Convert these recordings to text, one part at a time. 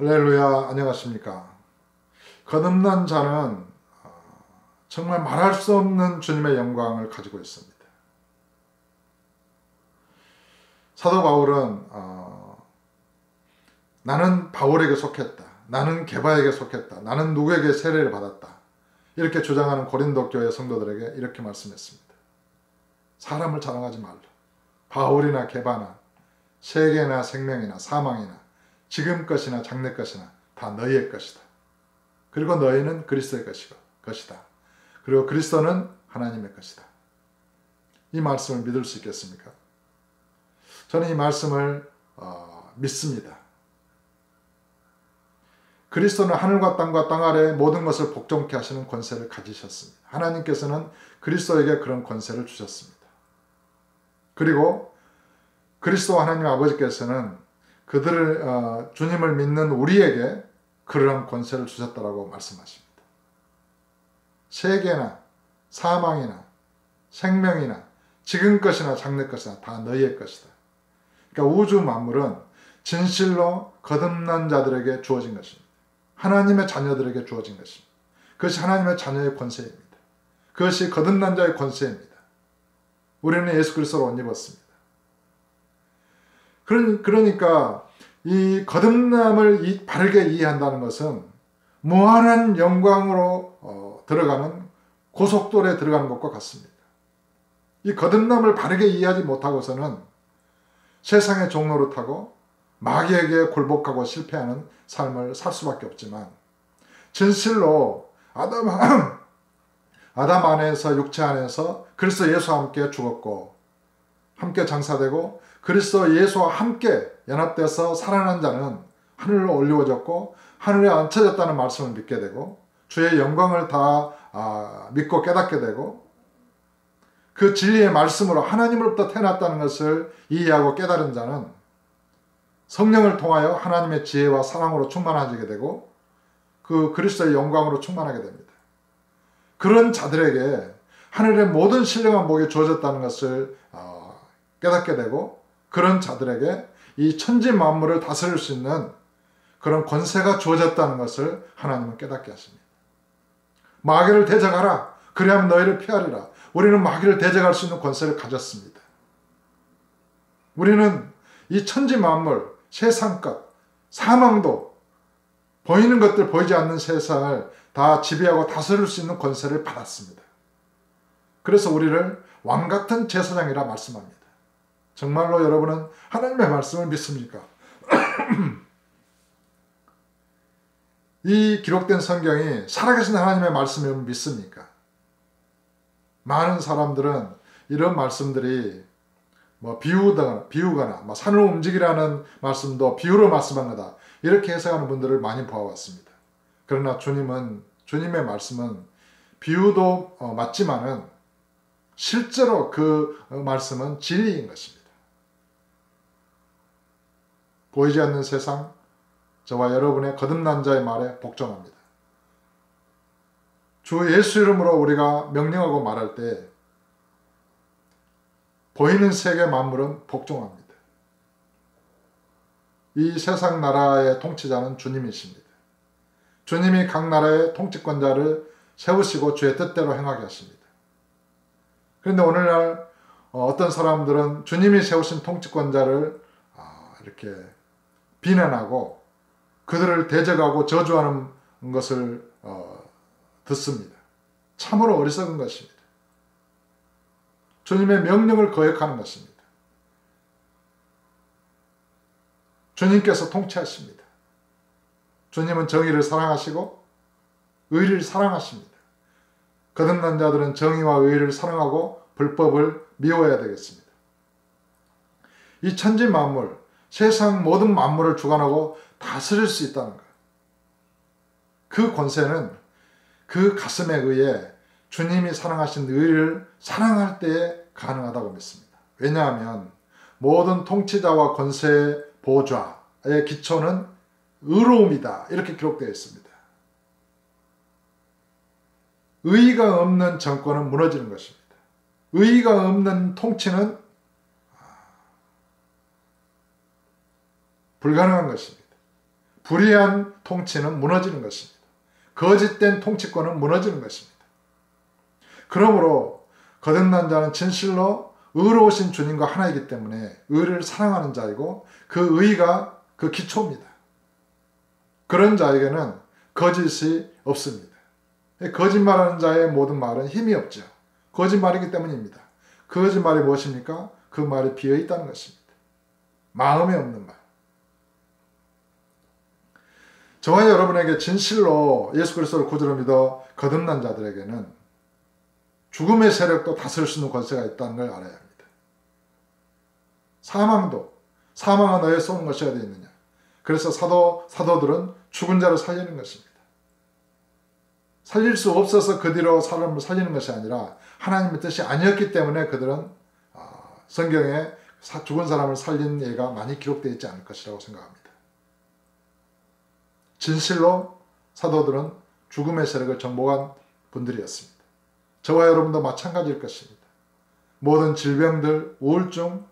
할렐루야, 안녕하십니까. 거듭난 자는 정말 말할 수 없는 주님의 영광을 가지고 있습니다. 사도 바울은 나는 바울에게 속했다. 나는 게바에게 속했다. 나는 누구에게 세례를 받았다. 이렇게 주장하는 고린도 교회 성도들에게 이렇게 말씀했습니다. 사람을 자랑하지 말라. 바울이나 게바나 세계나 생명이나 사망이나 지금 것이나 장래 것이나 다 너희의 것이다. 그리고 너희는 그리스도의 것이다. 그리고 그리스도는 하나님의 것이다. 이 말씀을 믿을 수 있겠습니까? 저는 이 말씀을 믿습니다. 그리스도는 하늘과 땅과 땅 아래 모든 것을 복종케 하시는 권세를 가지셨습니다. 하나님께서는 그리스도에게 그런 권세를 주셨습니다. 그리고 그리스도 하나님 아버지께서는 그들을 주님을 믿는 우리에게 그러한 권세를 주셨다라고 말씀하십니다. 세계나 사망이나 생명이나 지금 것이나 장래 것이나 다 너희의 것이다. 그러니까 우주 만물은 진실로 거듭난 자들에게 주어진 것입니다. 하나님의 자녀들에게 주어진 것입니다. 그것이 하나님의 자녀의 권세입니다. 그것이 거듭난 자의 권세입니다. 우리는 예수 그리스도로 옷 입었습니다. 그러니까 이 거듭남을 바르게 이해한다는 것은 무한한 영광으로 들어가는 고속도로에 들어가는 것과 같습니다. 이 거듭남을 바르게 이해하지 못하고서는 세상의 종로를 타고 마귀에게 굴복하고 실패하는 삶을 살 수밖에 없지만, 진실로 아담 안에서 육체 안에서 그리스도 예수와 함께 죽었고 함께 장사되고 그리스도 예수와 함께 연합돼서 살아난 자는 하늘로 올리워졌고 하늘에 앉혀졌다는 말씀을 믿게 되고 주의 영광을 다 믿고 깨닫게 되고 그 진리의 말씀으로 하나님으로부터 태어났다는 것을 이해하고 깨달은 자는 성령을 통하여 하나님의 지혜와 사랑으로 충만해지게 되고 그 그리스도의 영광으로 충만하게 됩니다. 그런 자들에게 하늘의 모든 신령한 복이 주어졌다는 것을 깨닫게 되고 그런 자들에게 이 천지 만물을 다스릴 수 있는 그런 권세가 주어졌다는 것을 하나님은 깨닫게 하십니다. 마귀를 대적하라. 그리하면 너희를 피하리라. 우리는 마귀를 대적할 수 있는 권세를 가졌습니다. 우리는 이 천지 만물, 세상것, 사망도 보이는 것들 보이지 않는 세상을 다 지배하고 다스릴 수 있는 권세를 받았습니다. 그래서 우리를 왕같은 제사장이라 말씀합니다. 정말로 여러분은 하나님의 말씀을 믿습니까? 이 기록된 성경이 살아계신 하나님의 말씀을 믿습니까? 많은 사람들은 이런 말씀들이 비유거나 산을 움직이라는 말씀도 비유로 말씀한 거다. 이렇게 해석하는 분들을 많이 보아왔습니다. 그러나 주님의 말씀은 비유도 맞지만은 실제로 그 말씀은 진리인 것입니다. 보이지 않는 세상, 저와 여러분의 거듭난 자의 말에 복종합니다. 주 예수 이름으로 우리가 명령하고 말할 때 보이는 세계 만물은 복종합니다. 이 세상 나라의 통치자는 주님이십니다. 주님이 각 나라의 통치권자를 세우시고 주의 뜻대로 행하게 하십니다. 그런데 오늘날 어떤 사람들은 주님이 세우신 통치권자를 이렇게 비난하고 그들을 대적하고 저주하는 것을 듣습니다. 참으로 어리석은 것입니다. 주님의 명령을 거역하는 것입니다. 주님께서 통치하십니다. 주님은 정의를 사랑하시고 의리를 사랑하십니다. 거듭난 자들은 정의와 의리를 사랑하고 불법을 미워해야 되겠습니다. 이 천지 만물, 세상 모든 만물을 주관하고 다스릴 수 있다는 것. 그 권세는 그 가슴에 의해 주님이 사랑하신 의리를 사랑할 때에 가능하다고 믿습니다. 왜냐하면 모든 통치자와 권세의 보좌의 기초는 의로움이다. 이렇게 기록되어 있습니다. 의의가 없는 정권은 무너지는 것입니다. 의의가 없는 통치는 불가능한 것입니다. 불의한 통치는 무너지는 것입니다. 거짓된 통치권은 무너지는 것입니다. 그러므로 거듭난 자는 진실로 의로우신 주님과 하나이기 때문에 의를 사랑하는 자이고 그 의가 그 기초입니다. 그런 자에게는 거짓이 없습니다. 거짓말하는 자의 모든 말은 힘이 없죠. 거짓말이기 때문입니다. 거짓말이 무엇입니까? 그 말이 비어있다는 것입니다. 마음에 없는 말. 저와 여러분에게 진실로 예수 그리스도를 구주로 믿어 거듭난 자들에게는 죽음의 세력도 다스릴 수 있는 권세가 있다는 걸 알아야 합니다. 사망은 너의 쏘는 것이 어디 있느냐. 그래서 사도들은 죽은 자를 살리는 것입니다. 살릴 수 없어서 그 뒤로 사람을 살리는 것이 아니라 하나님의 뜻이 아니었기 때문에 그들은 성경에 죽은 사람을 살린 예가 많이 기록되어 있지 않을 것이라고 생각합니다. 진실로 사도들은 죽음의 세력을 정복한 분들이었습니다. 저와 여러분도 마찬가지일 것입니다. 모든 질병들, 우울증,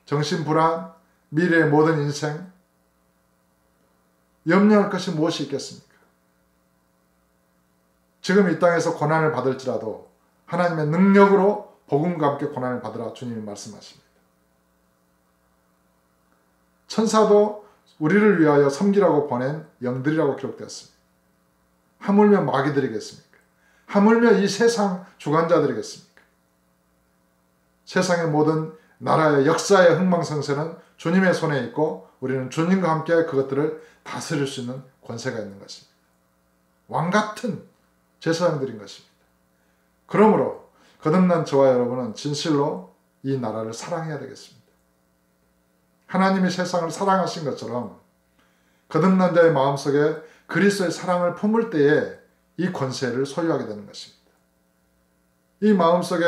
정신불안, 미래의 모든 인생, 염려할 것이 무엇이 있겠습니까? 지금 이 땅에서 고난을 받을지라도 하나님의 능력으로 복음과 함께 고난을 받으라 주님이 말씀하십니다. 천사도 우리를 위하여 섬기라고 보낸 영들이라고 기록되었습니다. 하물며 마귀들이겠습니까? 하물며 이 세상 주관자들이겠습니까? 세상의 모든 나라의 역사의 흥망성쇠는 주님의 손에 있고 우리는 주님과 함께 그것들을 다스릴 수 있는 권세가 있는 것입니다. 왕같은 제사장들인 것입니다. 그러므로 거듭난 저와 여러분은 진실로 이 나라를 사랑해야 되겠습니다. 하나님이 세상을 사랑하신 것처럼 거듭난 자의 마음속에 그리스도의 사랑을 품을 때에 이 권세를 소유하게 되는 것입니다. 이 마음속에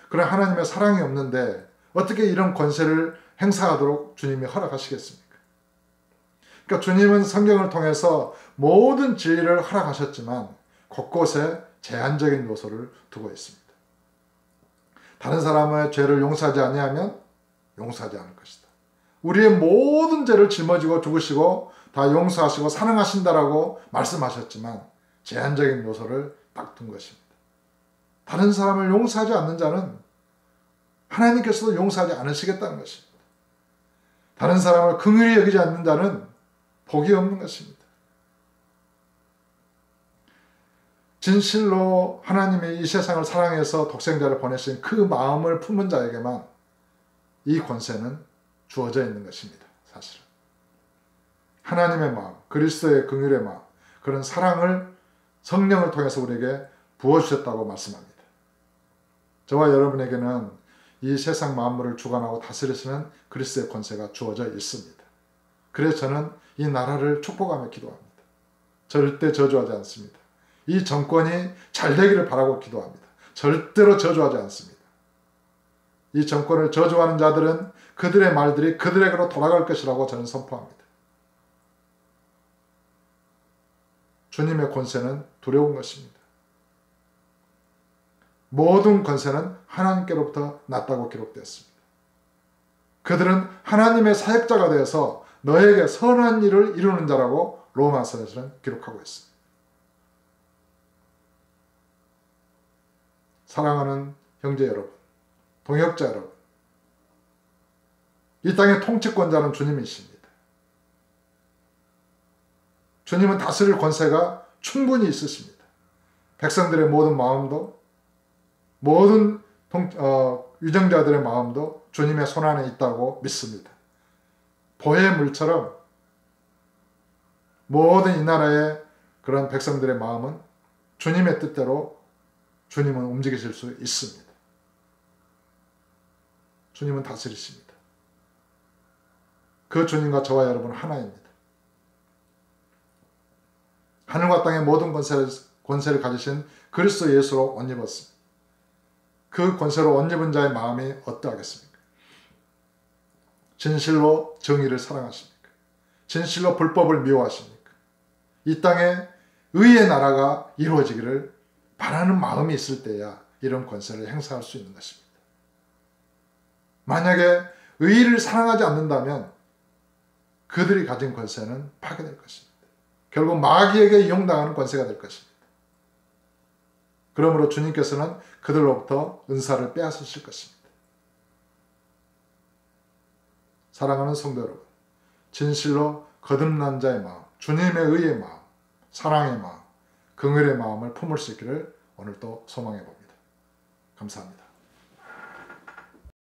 그런 하나님의 사랑이 없는데 어떻게 이런 권세를 행사하도록 주님이 허락하시겠습니까? 그러니까 주님은 성경을 통해서 모든 진리를 허락하셨지만 곳곳에 제한적인 요소를 두고 있습니다. 다른 사람의 죄를 용서하지 아니하면 용서하지 않을 것이다. 우리의 모든 죄를 짊어지고 죽으시고 다 용서하시고 사랑하신다라고 말씀하셨지만 제한적인 요소를 딱 둔 것입니다. 다른 사람을 용서하지 않는 자는 하나님께서도 용서하지 않으시겠다는 것입니다. 다른 사람을 긍휼히 여기지 않는 자는 복이 없는 것입니다. 진실로 하나님이 이 세상을 사랑해서 독생자를 보내신 그 마음을 품은 자에게만 이 권세는 주어져 있는 것입니다. 사실은. 하나님의 마음, 그리스도의 긍휼의 마음, 그런 사랑을 성령을 통해서 우리에게 부어주셨다고 말씀합니다. 저와 여러분에게는 이 세상 만물을 주관하고 다스리시는 그리스도의 권세가 주어져 있습니다. 그래서 저는 이 나라를 축복하며 기도합니다. 절대 저주하지 않습니다. 이 정권이 잘 되기를 바라고 기도합니다. 절대로 저주하지 않습니다. 이 정권을 저주하는 자들은 그들의 말들이 그들에게로 돌아갈 것이라고 저는 선포합니다. 주님의 권세는 두려운 것입니다. 모든 권세는 하나님께로부터 났다고 기록되었습니다. 그들은 하나님의 사역자가 되어서 너에게 선한 일을 이루는 자라고 로마서에서는 기록하고 있습니다. 사랑하는 형제 여러분, 동역자 여러분, 이 땅의 통치권자는 주님이십니다. 주님은 다스릴 권세가 충분히 있으십니다. 백성들의 모든 마음도 모든 위정자들의 마음도 주님의 손안에 있다고 믿습니다. 보혜의 물처럼 모든 이 나라의 그런 백성들의 마음은 주님의 뜻대로 주님은 움직이실 수 있습니다. 주님은 다스리십니다. 그 주님과 저와 여러분은 하나입니다. 하늘과 땅의 모든 권세를 가지신 그리스도 예수로 옷 입었습니다. 그 권세로 옷 입은 자의 마음이 어떠하겠습니까? 진실로 정의를 사랑하십니까? 진실로 불법을 미워하십니까? 이 땅에 의의 나라가 이루어지기를 바라는 마음이 있을 때야 이런 권세를 행사할 수 있는 것입니다. 만약에 의를 사랑하지 않는다면 그들이 가진 권세는 파괴될 것입니다. 결국 마귀에게 이용당하는 권세가 될 것입니다. 그러므로 주님께서는 그들로부터 은사를 빼앗으실 것입니다. 사랑하는 성도 여러분, 진실로 거듭난 자의 마음, 주님의 의의 마음, 사랑의 마음, 긍휼의 마음을 품을 수 있기를 오늘도 소망해 봅니다. 감사합니다.